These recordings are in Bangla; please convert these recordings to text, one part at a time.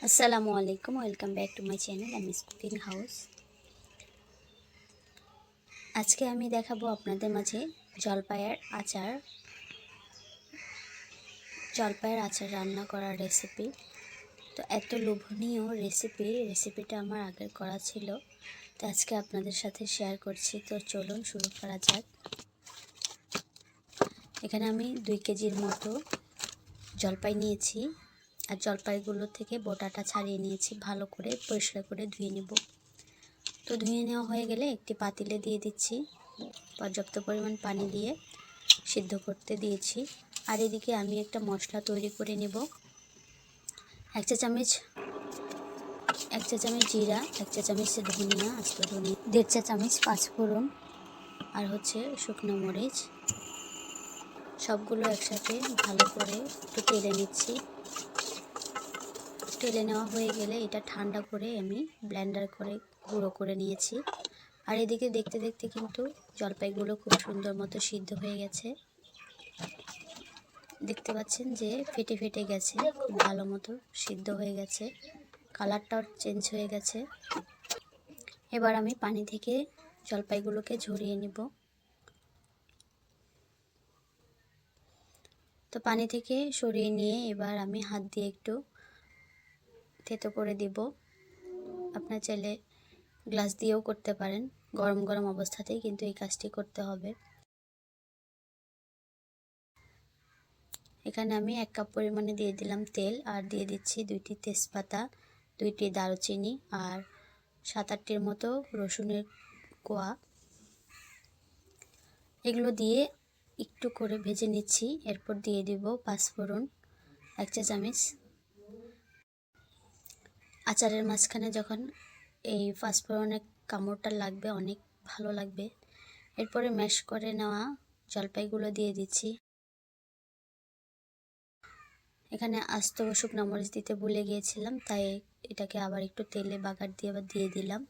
আসসালামু আলাইকুম, welcome back to my channel MS cooking house. আজকে আমি দেখাবো আপনাদের মাঝে জলপাইয়ের আচার রান্না করার রেসিপি। তো এত লোভনীয় রেসিপিটা আমার আগের করা ছিল, তো আজকে আপনাদের সাথে শেয়ার করছি। তো চলুন শুরু করা যাক। এখানে আমি 2 কেজির মতো জলপাই নিয়েছি, আর জলপাইগুলো থেকে বোটাটা ছাড়িয়ে নিয়েছি, ভালো করে পরিষ্কার করে ধুয়ে নেব। তো ধুয়ে নেওয়া হয়ে গেলে একটি পাতিলে দিয়ে দিচ্ছি, পর্যাপ্ত পরিমাণ পানি দিয়ে সিদ্ধ করতে দিয়েছি। আর এদিকে আমি একটা মশলা তৈরি করে নেব। এক চা চামচ জিরা, 1 চা চামচ ধনিয়া, আস্ত ধনিয়া, 1.5 চা চামচ পাঁচফোড়ন, আর শুকনো মরিচ, সবগুলো একসাথে ভালো করে একটু তেলে নিচ্ছি। তেলে নেওয়া হয়ে গেলে এটা ঠান্ডা করে আমি ব্লেন্ডার করে গুঁড়ো করে নিয়েছি। আর এদিকে দেখতে দেখতে কিন্তু জলপাইগুলো খুব সুন্দর মতো সিদ্ধ হয়ে গেছে। দেখতে পাচ্ছেন যে ফেটে ফেটে গেছে, খুব ভালো মতো সিদ্ধ হয়ে গেছে, কালারটাও চেঞ্জ হয়ে গেছে। এবার আমি পানি থেকে জলপাইগুলোকে ঝরিয়ে নেব। তো পানি থেকে সরিয়ে নিয়ে এবার আমি হাত দিয়ে একটু থেতো করে দিব। আপনার চাইলে গ্লাস দিয়েও করতে পারেন, গরম গরম অবস্থাতেই কিন্তু এই কাজটি করতে হবে। এখানে আমি 1 কাপ পরিমাণে দিয়ে দিলাম তেল, আর দিয়ে দিচ্ছি 2টি তেজপাতা, 2টি দারুচিনি, আর 7-8টির মতো রসুনের কোয়া। এগুলো দিয়ে একটু করে ভেজে নিচ্ছি। এরপর দিয়ে দিব পাঁচফোড়ন 1 চা চামচ। আচারের মাঝখানে যখন এই পাঁচফোড়নের কামড়টা লাগবে, অনেক ভালো লাগবে। এরপরে ম্যাশ করে নেওয়া জলপাইগুলো দিয়ে দিচ্ছি। এখানে আস্ত শুকনো মরিচ দিতে ভুলে গিয়েছিলাম, তাই এটাকে আবার একটু তেলে বাগার দিয়ে আবার দিয়ে দিলাম।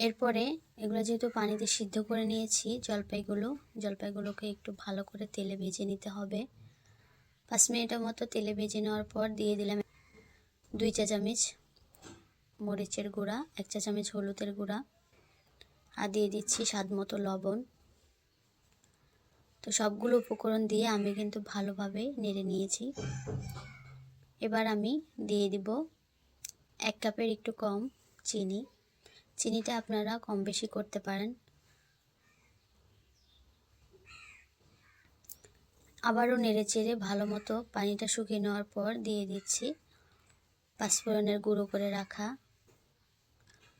এরপরে এগুলো যেহেতু পানিতে সিদ্ধ করে নিয়েছি, জলপাইগুলোকে একটু ভালো করে তেলে ভেজে নিতে হবে। 5 মিনিটের মতো তেলে ভেজে নেওয়ার পর দিয়ে দিলাম 2 চা চামচ মরিচের গুঁড়া, 1 চা চামচ হলুদের গুঁড়া, আর দিয়ে দিচ্ছি স্বাদ মতো লবণ। তো সবগুলো উপকরণ দিয়ে আমি কিন্তু ভালোভাবে নেড়ে নিয়েছি। এবার আমি দিয়ে দিব 1 কাপের একটু কম চিনি। চিনিটা আপনারা কম বেশি করতে পারেন। আবারও নেড়ে চেড়ে ভালো মতো পানিটা শুকিয়ে নেওয়ার পর দিয়ে দিচ্ছি পাঁচফোড়নের গুঁড়ো করে রাখা,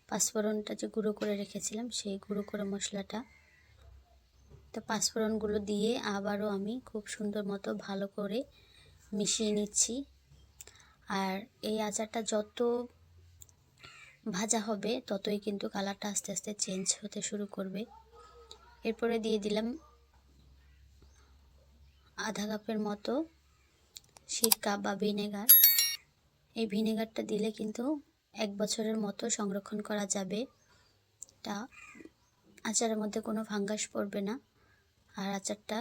পাঁচফোড়নটা যে গুঁড়ো করে রেখেছিলাম সেই গুঁড়ো করে মশলাটা। তো পাঁচফোড়নগুলো দিয়ে আবারও আমি খুব সুন্দর মতো ভালো করে মিশিয়ে নিচ্ছি। আর এই আচারটা যত ভাজা হবে ততই কিন্তু কালারটা আস্তে আস্তে চেঞ্জ হতে শুরু করবে। এরপরে দিয়ে দিলাম আধা কাপের মতো সিরকা বা ভিনেগার। এই ভিনেগারটা দিলে কিন্তু 1 বছরের মতো সংরক্ষণ করা যাবে। তা আচারের মধ্যে কোনো ফাঙ্গাস পড়বে না, আর আচারটা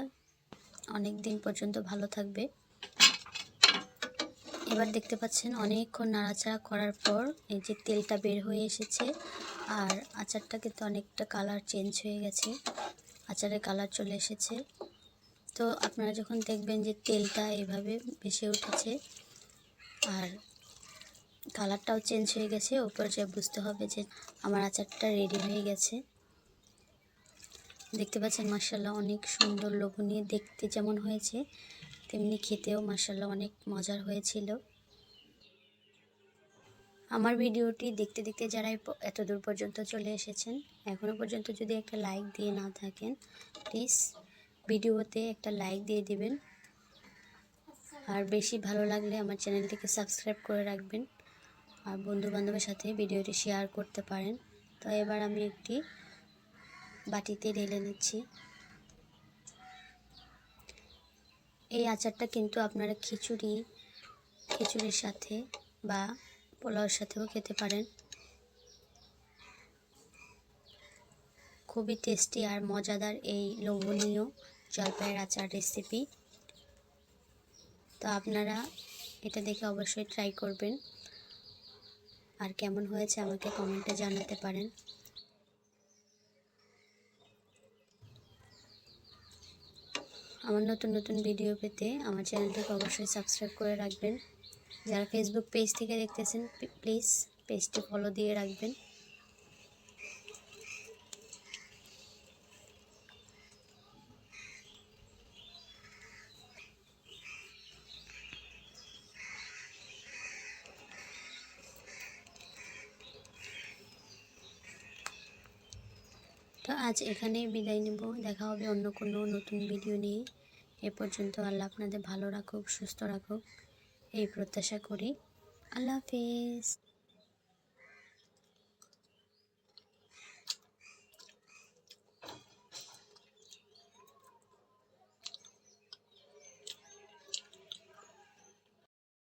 অনেক দিন পর্যন্ত ভালো থাকবে। এবার দেখতে পাচ্ছেন অনেকক্ষণ নাড়াচাড়া করার পর এই যে তেলটা বের হয়ে এসেছে, আর আচারটা কিন্তু অনেকটা কালার চেঞ্জ হয়ে গেছে, আচারের কালার চলে এসেছে। তো আপনারা যখন দেখবেন যে তেলটা এভাবে ভেসে উঠেছে আর কালারটাও চেঞ্জ হয়ে গেছে, ওই পর্যায়ে বুঝতে হবে যে আমার আচারটা রেডি হয়ে গেছে। দেখতে পাচ্ছেন মাশাআল্লাহ অনেক সুন্দর লোভনীয়, দেখতে যেমন হয়েছে তেমনি খেতেও মাশাআল্লাহ অনেক মজার হয়েছিল। আমার ভিডিওটি দেখতে দেখতে যারা এত দূর পর্যন্ত চলে এসেছেন, এখনও পর্যন্ত যদি একটা লাইক দিয়ে না থাকেন, প্লিজ ভিডিওতে একটা লাইক দিয়ে দিবেন। আর বেশি ভালো লাগলে আমার চ্যানেলটিকে সাবস্ক্রাইব করে রাখবেন, আর বন্ধুবান্ধবের সাথে ভিডিওটি শেয়ার করতে পারেন। তো এবার আমি একটি বাটিতে ঢেলে নিচ্ছি। এই আচারটা কিন্তু আপনারা খিচুড়ির সাথে বা পোলাওর সাথেও খেতে পারেন। খুবই টেস্টি আর মজাদার এই লোভনীয় জলপাইয়ের আচার রেসিপি। তো আপনারা এটা দেখে অবশ্যই ট্রাই করবেন, আর কেমন হয়েছে আমাকে কমেন্টে জানাতে পারেন। আমার নতুন নতুন ভিডিও পেতে আমার চ্যানেলটিকে অবশ্যই সাবস্ক্রাইব করে রাখবেন। যারা ফেসবুক পেজ থেকে দেখতেছেন প্লিজ পেজটি ফলো দিয়ে রাখবেন। তো আজ এখানেই বিদায় নেব, দেখা হবে অন্য কোনো নতুন ভিডিও নিয়ে। এ পর্যন্ত আল্লাহ আপনাদের ভালো রাখুক, সুস্থ রাখুক এই প্রত্যাশা করি। আল্লাহ হাফেজ।